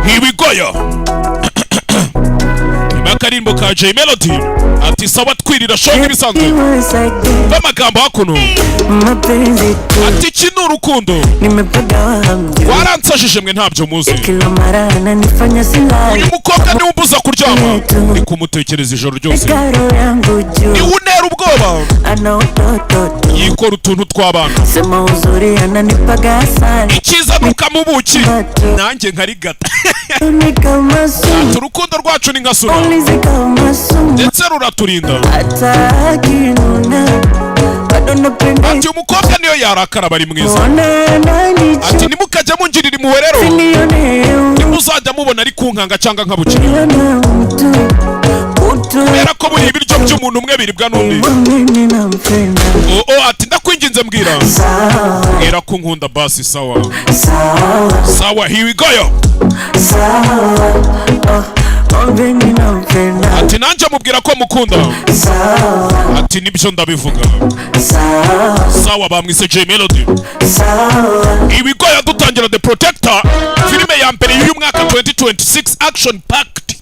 Here we go yo. Imakarimbo ka J Melody ati sawa twirira shonga ibisanzwe bamagambo hakuno ati kino urukundo waransajije mwe ntabyo muzi uyu mukobwa ni umbuza kuryama ni kumutekereza ijoro ryose ni unera ubwoba yikora utuntu tw'abana ikiza nukamubuki nanjye nkarigata ati urukundo rwacu ni nka sura ndetse ruraturinda ati umukobwa niyo yarakara bari mwiza ati nimukajya mungirira impuhwe rero nimuzajya mubona ari kunkanga cyangwa nkabukira kubera ko buri ibiryo by'umuntu umwe biribwa n'undi ati ndakwinginze mbwira ko nkunda basi sawa sawa here we go yo ati nanjye mubwira ko mukunda ati nibyo ndabivuga sawa bamwise J Melody ibigo yadutangira The Protector filime ya mbere y'uyu mwaka 2026 action packed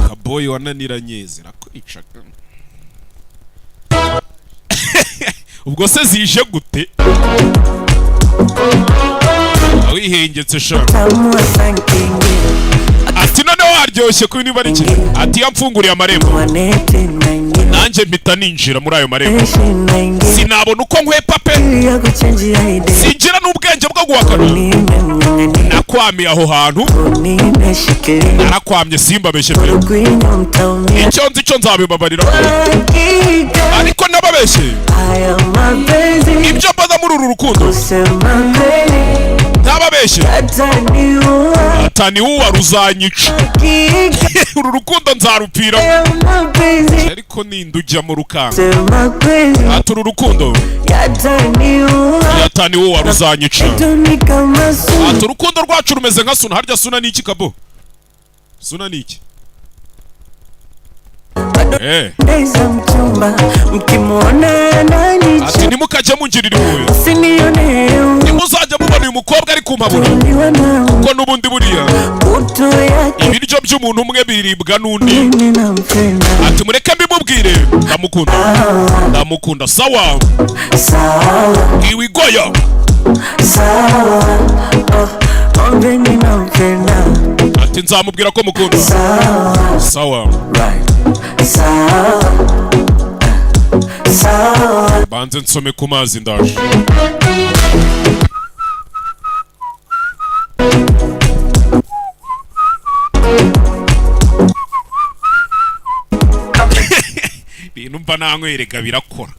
kaboyi wananiranye zirakwicaga ubwo se zije gute awihengetse sha ati noneho haryoshye kuri niba ari kimwe ati yamfunguriye amarembo nanjye mpita ninjira muri ayo marembo sinabona uko nkwepa pe singira n'ubwenge bwo guhakana nakwamiye aho hantu narakwamye simbabeshye pe icyo nzi cyo nzabibabarira ariko nababeshye ibyo mbaza muri uru rukundo ntababeshye atani uwa ruzanyica uru rukundo nzarupira ariko ninde ujya mu rukanga ati uru rukundo atani uwa ruzanyica ati urukundo rwacu rumeze nka suna harya suna ni iki kabo suna ni iki ati nimukajya mungirira impuhwe nimuzajya mubona uyu mukobwa ari kumpabura kuko n'ubundi buriya ibiryo by'umuntu umwe biribwa n'undi ati mureke mbimubwire ndamukunda sawa here we go yo ati nzamubwira ko mukunda sawa banze nsome ku mazi ndaje bintu mba nankwereka birakora